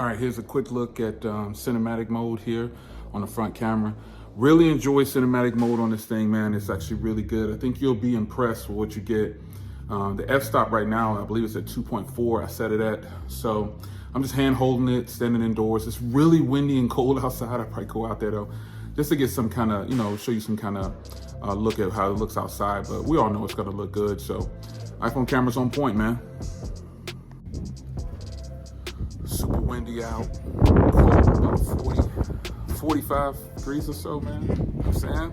All right, here's a quick look at cinematic mode here on the front camera. Really enjoy cinematic mode on this thing, man. It's actually really good. I think you'll be impressed with what you get. The f-stop right now, I believe it's at 2.4. I set it at. So I'm just hand holding it, standing indoors. It's really windy and cold outside. I'll probably go out there though, just to get some kind of, show you some kind of look at how it looks outside. But we all know it's gonna look good. So iPhone camera's on point, man. Super windy out, cold, about 45 degrees or so, man. You know what I'm saying?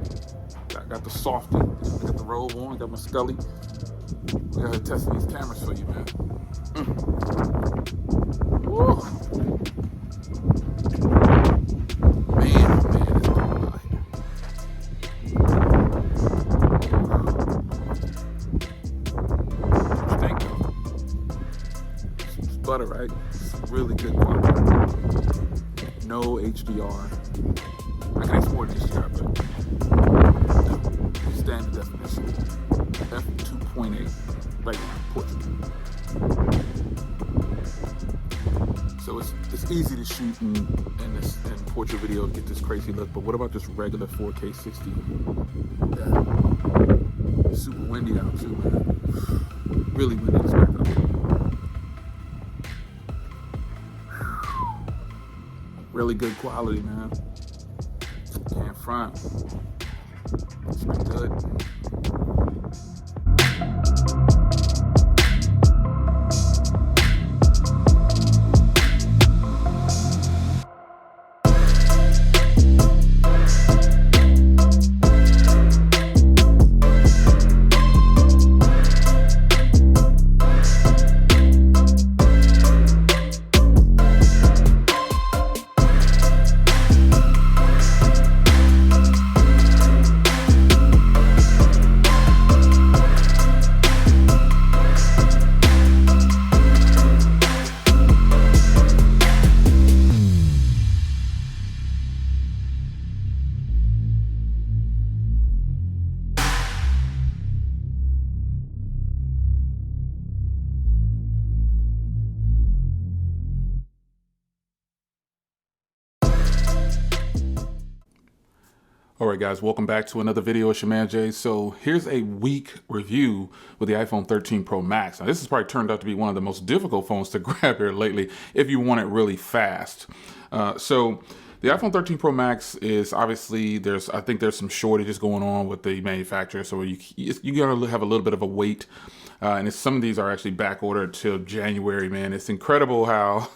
I got the softy, I got the robe on, I got my Scully. We gotta test these cameras for you, man. Woo. Man, it's cold out here. What you think, though? It's butter, right? Really good quality. No HDR. I can export HDR, but standard definition. F2.8, right now, portrait. So it's easy to shoot in portrait video to get this crazy look, but what about just regular 4K 60? Yeah. Super windy out too, man. Really windy this back up. Really good quality, man. Can't front. It's been good. All right, guys, welcome back to another video. It's your man Jay. So here's a week review with the iPhone 13 Pro Max. Now, this has probably turned out to be one of the most difficult phones to grab here lately if you want it really fast. So the iPhone 13 Pro Max is obviously, I think there's some shortages going on with the manufacturer. So you gotta have a little bit of a wait. And some of these are actually back ordered till January, man. It's incredible how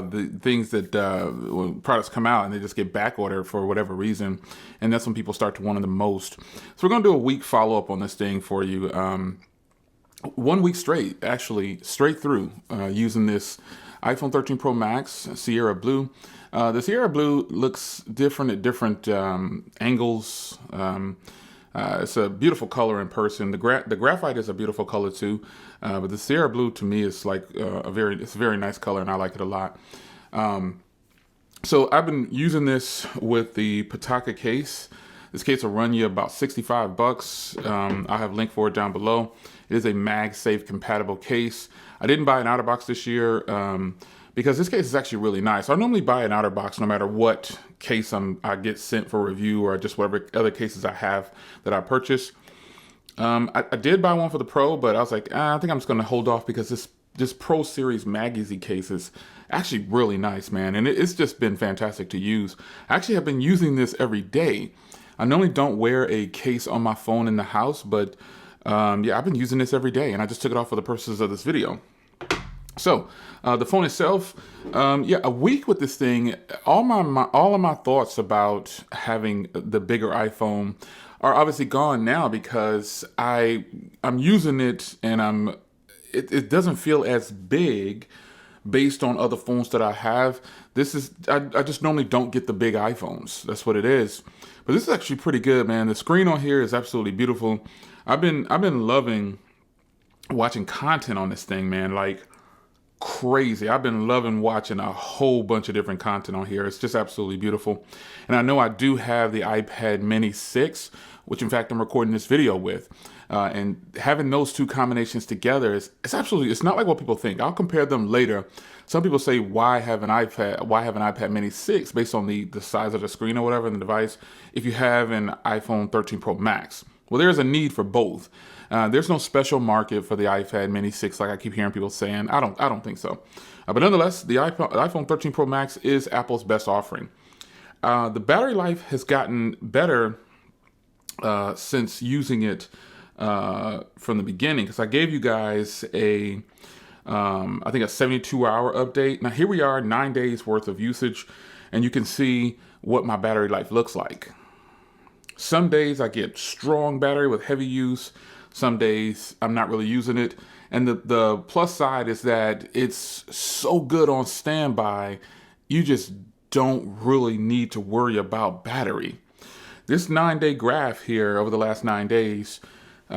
the things that when products come out and they just get back ordered for whatever reason, and that's when people start to want it the most. So we're gonna do a week follow-up on this thing for you. 1 week straight, actually, straight through, using this iPhone 13 Pro Max Sierra Blue. The Sierra Blue looks different at different angles. It's a beautiful color in person. The graphite is a beautiful color too, but the Sierra Blue to me is like it's a very nice color, and I like it a lot. So I've been using this with the Pataka case. This case will run you about $65. I have a link for it down below. It is a MagSafe compatible case. I didn't buy an outer box this year because this case is actually really nice. I normally buy an outer box no matter what case I get sent for review, or just whatever other cases I have that I purchase. I did buy one for the Pro, but I was like, I think I'm just going to hold off because this Pro Series Mag-Easy case is actually really nice, man. And it's just been fantastic to use. I actually have been using this every day. I normally don't wear a case on my phone in the house, but yeah, I've been using this every day, and I just took it off for the purposes of this video. So the phone itself, yeah, a week with this thing, all of my thoughts about having the bigger iPhone are obviously gone now, because I'm using it and it doesn't feel as big based on other phones that I have. I just normally don't get the big iPhones. That's what it is. But this is actually pretty good, man. The screen on here is absolutely beautiful. I've been loving watching content on this thing, man. Like crazy. I've been loving watching a whole bunch of different content on here. It's just absolutely beautiful. And I know I do have the iPad Mini 6, which in fact I'm recording this video with. And having those two combinations together it's not like what people think. I'll compare them later Some people say, why have an iPad? Why have an iPad Mini 6 based on the size of the screen or whatever in the device if you have an iPhone 13 Pro Max? Well, there's a need for both. There's no special market for the iPad Mini 6 like I keep hearing people saying. I don't think so. But nonetheless, the iPhone 13 Pro Max is Apple's best offering. The battery life has gotten better since using it from the beginning, because I gave you guys I think a 72-hour update. Now here we are, 9 days worth of usage, and you can see what my battery life looks like. Some days I get strong battery with heavy use. Some days I'm not really using it. And the plus side is that it's so good on standby, you just don't really need to worry about battery. This 9-day graph here over the last 9 days,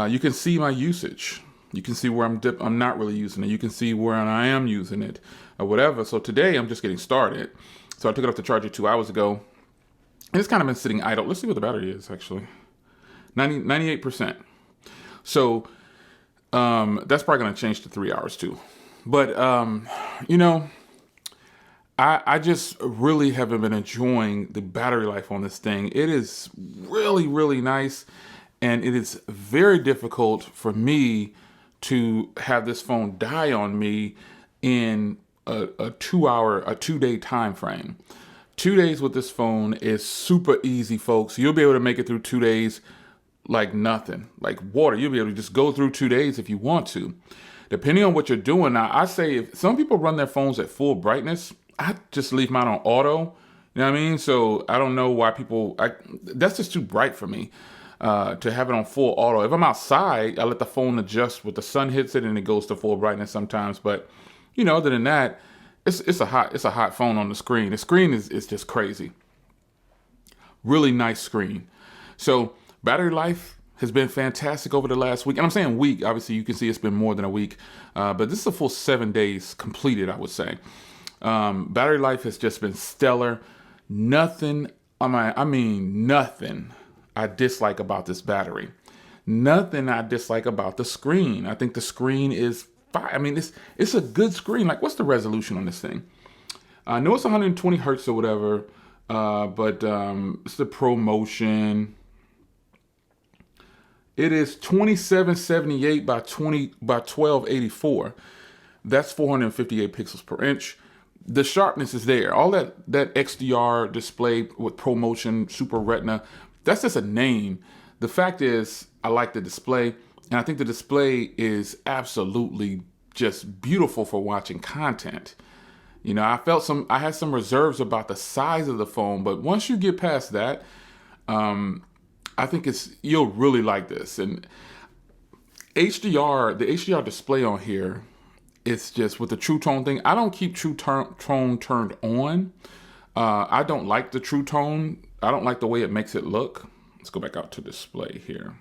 you can see my usage. You can see where I'm not really using it. You can see where I am using it or whatever. So today I'm just getting started. So I took it off the charger 2 hours ago. And it's kind of been sitting idle. Let's see what the battery is actually. 98%. So that's probably going to change to 3 hours too. But, you know, I just really haven't been enjoying the battery life on this thing. It is really, really nice. And it is very difficult for me to have this phone die on me in a 2-day time frame. 2 days with this phone is super easy, folks. You'll be able to make it through 2 days like nothing, like water. You'll be able to just go through 2 days if you want to, depending on what you're doing. Now, I say if some people run their phones at full brightness, I just leave mine on auto. You know what I mean? So I don't know why that's just too bright for me. To have it on full auto. If I'm outside, I let the phone adjust with the sun hits it and it goes to full brightness sometimes. But, you know, other than that, it's a hot phone on the screen. The screen is just crazy. Really nice screen. So battery life has been fantastic over the last week. And I'm saying week, obviously you can see it's been more than a week. But this is a full 7 days completed, I would say. Battery life has just been stellar. Nothing, I mean nothing I dislike about this battery. Nothing I dislike about the screen. I think the screen is fine. I mean, it's a good screen. Like, what's the resolution on this thing? I know it's 120 hertz or whatever, but it's the Pro Motion. It is 2778 by 1284. That's 458 pixels per inch. The sharpness is there. All that XDR display with Pro Motion, Super Retina, that's just a name. The fact is, I like the display, and I think the display is absolutely just beautiful for watching content. You know, I had some reserves about the size of the phone, but once you get past that, I think you'll really like this. And the HDR display on here, it's just with the True Tone thing. I don't keep True Tone turned on. I don't like the True Tone. I don't like the way it makes it look. Let's go back out to display here.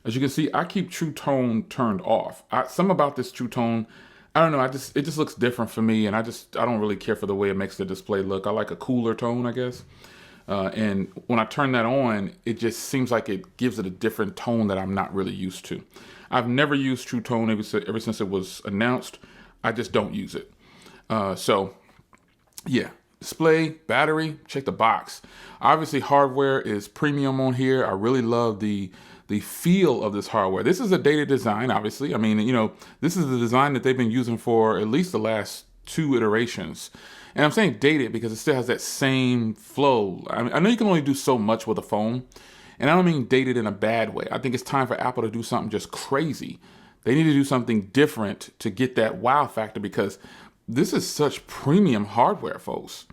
As you can see, I keep True Tone turned off. Some about this True Tone, I don't know. It just looks different for me, and I don't really care for the way it makes the display look. I like a cooler tone, I guess. And when I turn that on, it just seems like it gives it a different tone that I'm not really used to. I've never used True Tone ever since it was announced. I just don't use it. So, yeah. Display, battery, check the box. Obviously, hardware is premium on here. I really love the feel of this hardware. This is a dated design, obviously. I mean, you know, this is the design that they've been using for at least the last 2 iterations. And I'm saying dated because it still has that same flow. I know you can only do so much with a phone, and I don't mean dated in a bad way. I think it's time for Apple to do something just crazy. They need to do something different to get that wow factor, because this is such premium hardware, folks.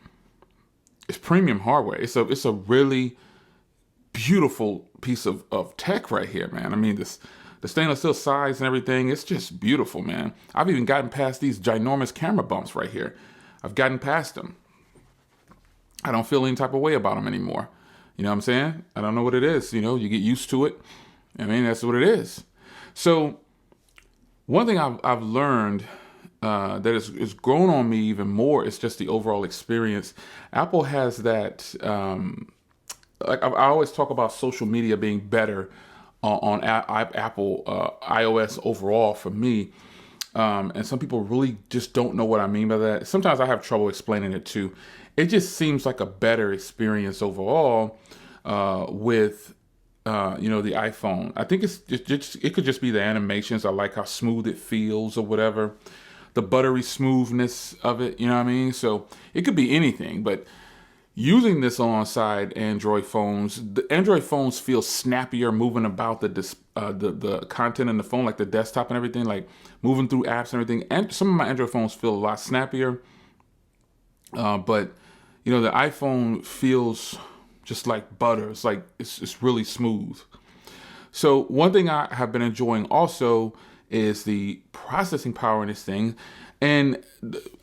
It's premium hardware. It's a really beautiful piece of tech right here, man. I mean, the stainless steel sides and everything, it's just beautiful, man. I've even gotten past these ginormous camera bumps right here. I've gotten past them. I don't feel any type of way about them anymore. You know what I'm saying? I don't know what it is. You know, you get used to it. I mean, that's what it is. So one thing I've learned that is grown on me even more is just the overall experience. Apple has that, like I always talk about social media being better on Apple iOS overall for me. And some people really just don't know what I mean by that. Sometimes I have trouble explaining it too. It just seems like a better experience overall with the iPhone. I think it could just be the animations. I like how smooth it feels or whatever. The buttery smoothness of it, you know what I mean? So it could be anything, but using this alongside Android phones, the Android phones feel snappier moving about the content in the phone, like the desktop and everything, like moving through apps and everything. And some of my Android phones feel a lot snappier. But the iPhone feels just like butter. It's like it's really smooth. So one thing I have been enjoying also is the processing power in this thing. And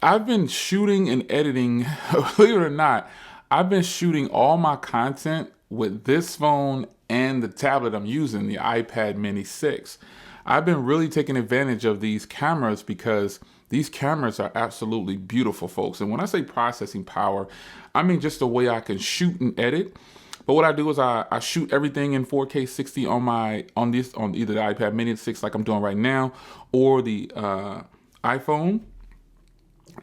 I've been shooting and editing, believe it or not, I've been shooting all my content with this phone and the tablet I'm using, the iPad mini 6. I've been really taking advantage of these cameras because these cameras are absolutely beautiful, folks. And when I say processing power, I mean just the way I can shoot and edit. But what I do is I shoot everything in 4K 60 on either the iPad mini 6 like I'm doing right now or the iPhone,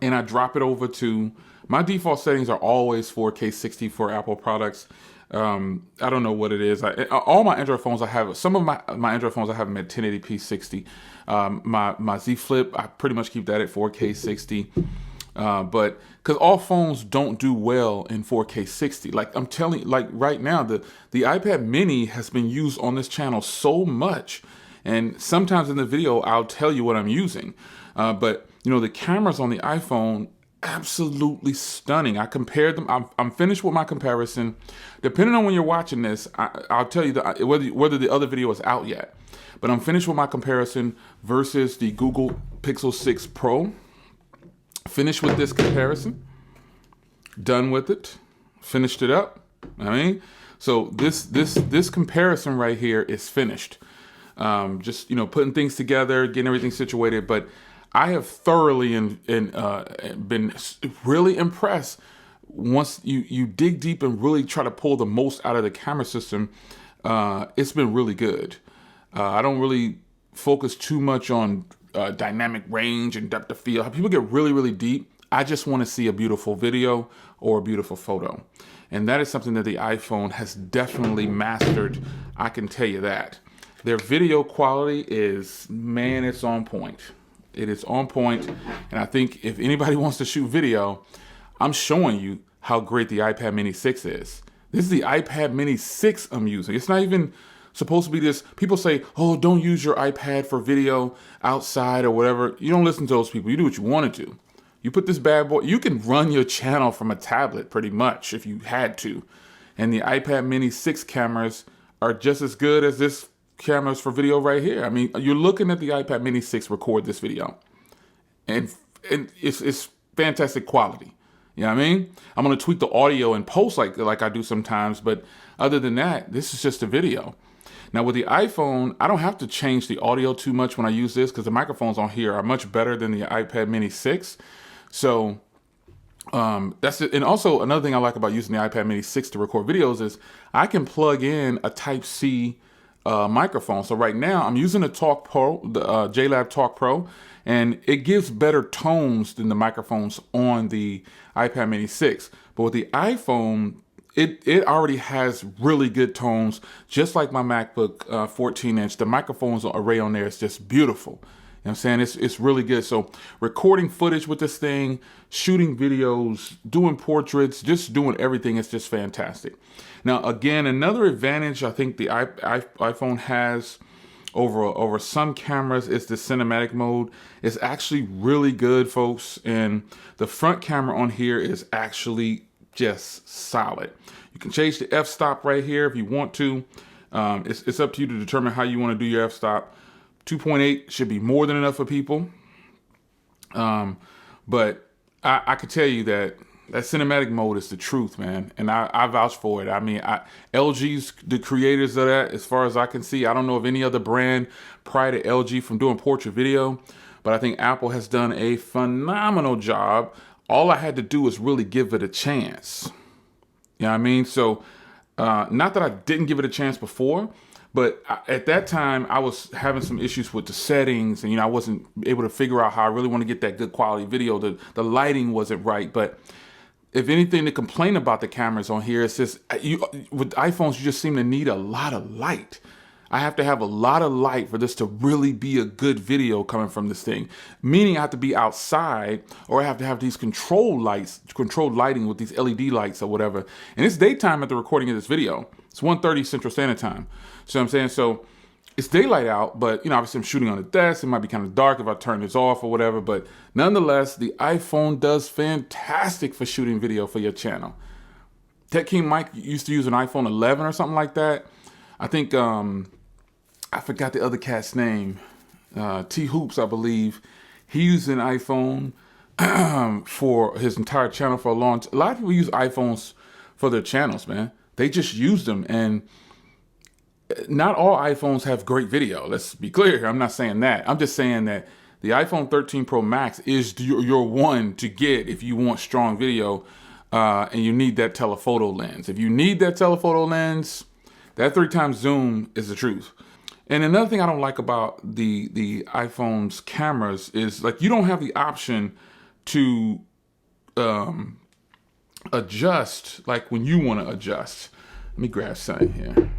and I drop it over to my default settings are always 4K 60 for Apple products. I don't know what it is. All my Android phones I have, some of my Android phones I have them at 1080p 60. My Z Flip, I pretty much keep that at 4K 60. But because all phones don't do well in 4K 60. Like I'm telling you, like right now, the iPad mini has been used on this channel so much. And sometimes in the video, I'll tell you what I'm using. But the cameras on the iPhone, absolutely stunning. I compared them. I'm finished with my comparison. Depending on when you're watching this, I'll tell you whether the other video is out yet. But I'm finished with my comparison versus the Google Pixel 6 Pro. Finished with this comparison. Done with it. Finished it up. So this comparison right here is finished. Just putting things together, getting everything situated. But I have thoroughly been really impressed once you dig deep and really try to pull the most out of the camera system. It's been really good. I don't really focus too much on dynamic range and depth of field. People get really, really deep. I just want to see a beautiful video or a beautiful photo. And that is something that the iPhone has definitely mastered. I can tell you that. Their video quality is, man, it's on point. It is on point. And I think if anybody wants to shoot video, I'm showing you how great the iPad mini 6 is. This is the iPad mini 6 I'm using. It's not even supposed to be this. People say, oh, don't use your iPad for video outside or whatever. You don't listen to those people. You do what you want to do. You put this bad boy, you can run your channel from a tablet pretty much if you had to. And the iPad mini 6 cameras are just as good as this cameras for video right here. I mean, you're looking at the iPad mini 6 record this video. And it's fantastic quality. You know what I mean? I'm going to tweak the audio and post like I do sometimes. But other than that, this is just a video. Now with the iPhone, I don't have to change the audio too much when I use this because the microphones on here are much better than the iPad mini 6. So that's it. And also another thing I like about using the iPad mini 6 to record videos is I can plug in a Type-C microphone. So right now I'm using the Talk Pro, the JLab Talk Pro, and it gives better tones than the microphones on the iPad mini 6. But with the iPhone, it already has really good tones, just like my MacBook 14-inch. The microphones array on there is just beautiful. You know what I'm saying? It's really good. So recording footage with this thing, shooting videos, doing portraits, just doing everything is just fantastic. Now, again, another advantage I think the iPhone has over some cameras is the cinematic mode. It's actually really good, folks. And the front camera on here is actually just solid. You can change the f-stop right here if you want to. It's up to you to determine how you want to do your f-stop. 2.8 should be more than enough for people. But I could tell you that cinematic mode is the truth, man. And I vouch for it. I mean, LG's the creators of that, as far as I can see. I don't know of any other brand prior to LG from doing portrait video, but I think Apple has done a phenomenal job. All I had to do was really give it a chance. You know what I mean? So, not that I didn't give it a chance before, But at that time, I was having some issues with the settings, and I wasn't able to figure out how I really want to get that good quality video. The lighting wasn't right. But if anything to complain about the cameras on here, it's just with iPhones, you just seem to need a lot of light. I have to have a lot of light for this to really be a good video coming from this thing. Meaning I have to be outside, or I have to have these controlled lighting with these LED lights or whatever. And it's daytime at the recording of this video. It's 1:30 Central Standard Time. So I'm saying, so it's daylight out, but obviously I'm shooting on a desk. It might be kind of dark if I turn this off or whatever. But nonetheless, the iPhone does fantastic for shooting video for your channel. Tech King Mike used to use an iPhone 11 or something like that. I think, I forgot the other cat's name. T Hoops, I believe. He used an iPhone for his entire channel for a long time. A lot of people use iPhones for their channels, man. They just use them, and not all iPhones have great video. Let's be clear here. I'm not saying that. I'm just saying that the iPhone 13 Pro Max is your one to get if you want strong video, and you need that telephoto lens. If you need that telephoto lens, that 3x zoom is the truth. And another thing I don't like about the iPhone's cameras is, like, you don't have the option to adjust, like when you want to adjust. Let me grab something here.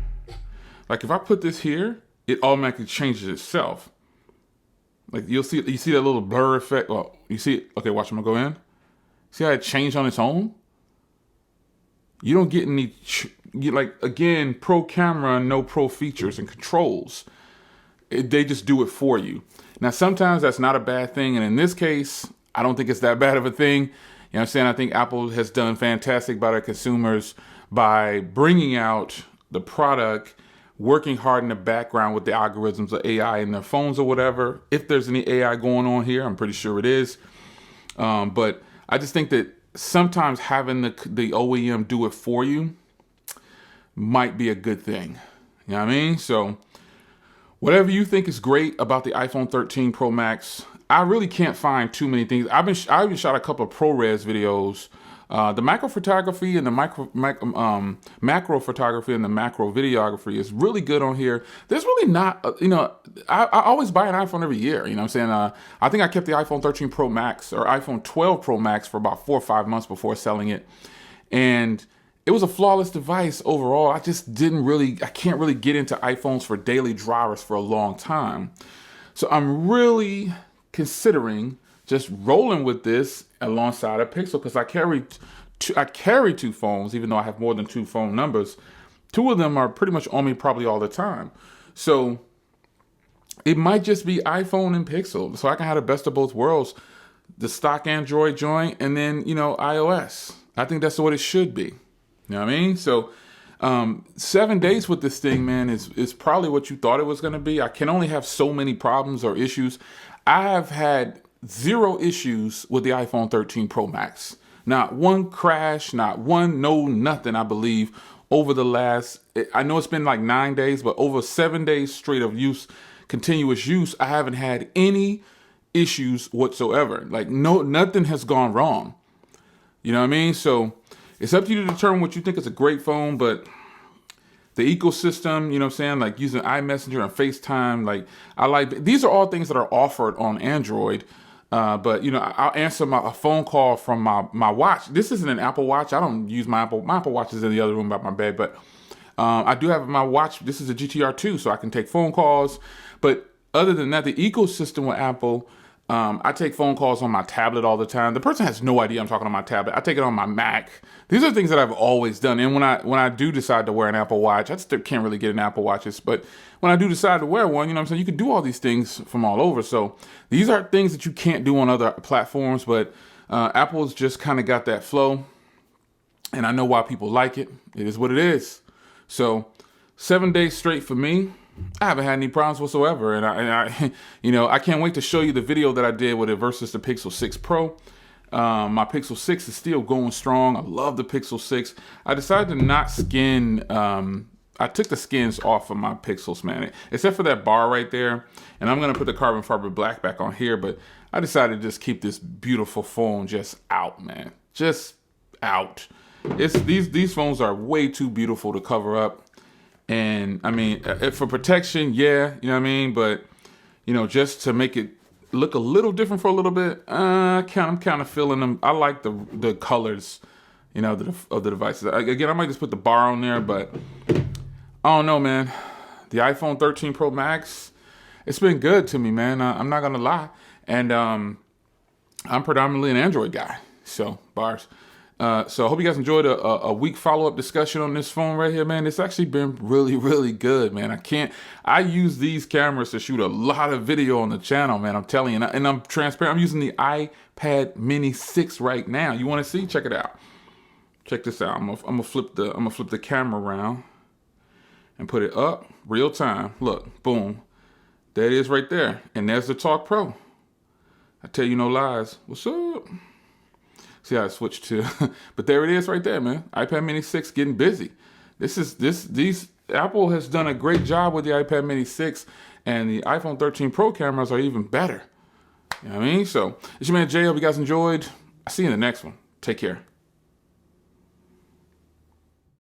Like if I put this here, it automatically changes itself. Like you see that little blur effect. Well, you see it. Okay, watch. I'm gonna go in. See how it changed on its own? You don't get any, like, again, pro camera, no pro features and controls. They just do it for you. Now, sometimes that's not a bad thing. And in this case, I don't think it's that bad of a thing. You know what I'm saying? I think Apple has done fantastic by their consumers by bringing out the product, working hard in the background with the algorithms of AI in their phones or whatever. If there's any AI going on here, I'm pretty sure it is. But I just think that sometimes having the OEM do it for you might be a good thing. You know what I mean? So whatever you think is great about the iPhone 13 Pro Max, I really can't find too many things. I even shot a couple of ProRes videos. The macro photography and the macro photography and the macro videography is really good on here. There's really not, I always buy an iPhone every year. You know what I'm saying? I think I kept the iPhone 13 Pro Max or iPhone 12 Pro Max for about 4 or 5 months before selling it. And it was a flawless device overall. I can't really get into iPhones for daily drivers for a long time. So I'm really considering just rolling with this alongside a Pixel, because I carry two phones, even though I have more than 2 phone numbers. 2 of them are pretty much on me probably all the time. So it might just be iPhone and Pixel. So I can have the best of both worlds, the stock Android joint, and then, iOS. I think that's what it should be. You know what I mean? So 7 days with this thing, man, is probably what you thought it was going to be. I can only have so many problems or issues. I have had 0 issues with the iPhone 13 Pro Max. Not one crash, nothing, I believe, over the last, I know it's been like 9 days, but over 7 days straight of continuous use, I haven't had any issues whatsoever. Like nothing has gone wrong. You know what I mean? So it's up to you to determine what you think is a great phone, but the ecosystem, you know what I'm saying? Like using iMessenger and FaceTime, these are all things that are offered on Android. But I'll answer a phone call from my watch. This isn't an Apple Watch. I don't use my Apple Watch is in the other room by my bed, but I do have my watch. This is a GTR2, so I can take phone calls. But other than that, the ecosystem with Apple, I take phone calls on my tablet all the time. The person has no idea I'm talking on my tablet. I take it on my Mac. These are things that I've always done. And when I do decide to wear an Apple Watch, I still can't really get an Apple Watches, but when I do decide to wear one, you know what I'm saying, you can do all these things from all over. So these are things that you can't do on other platforms, but Apple's just kind of got that flow. And I know why people like it. It is what it is. So 7 days straight for me. I haven't had any problems whatsoever, and I can't wait to show you the video that I did with it versus the Pixel 6 Pro. My Pixel 6 is still going strong. I love the Pixel 6. I decided to not skin. I took the skins off of my Pixels, man, except for that bar right there. And I'm gonna put the carbon fiber black back on here, but I decided to just keep this beautiful phone just out, man, just out. These phones are way too beautiful to cover up. And I mean, for protection, yeah, you know what I mean? But, you know, just to make it look a little different for a little bit, I'm kind of feeling them. I like the colors, you know, of the devices. Again, I might just put the bar on there, but I don't know, man. The iPhone 13 Pro Max, it's been good to me, man. I'm not gonna lie. And I'm predominantly an Android guy, so bars. So I hope you guys enjoyed a week follow-up discussion on this phone right here, man. It's actually been really, really good, man. I use these cameras to shoot a lot of video on the channel, man. I'm telling you, and I'm transparent. I'm using the iPad Mini 6 right now. You want to see? Check it out. Check this out. I'm gonna flip the camera around and put it up real time. Look, boom. There it is right there. And there's the Talk Pro. I tell you no lies. What's up? See how I switched to, but there it is right there, man. iPad Mini 6 getting busy. Apple has done a great job with the iPad Mini 6, and the iPhone 13 Pro cameras are even better. You know what I mean? So, it's your man Jay. Hope you guys enjoyed. I'll see you in the next one. Take care.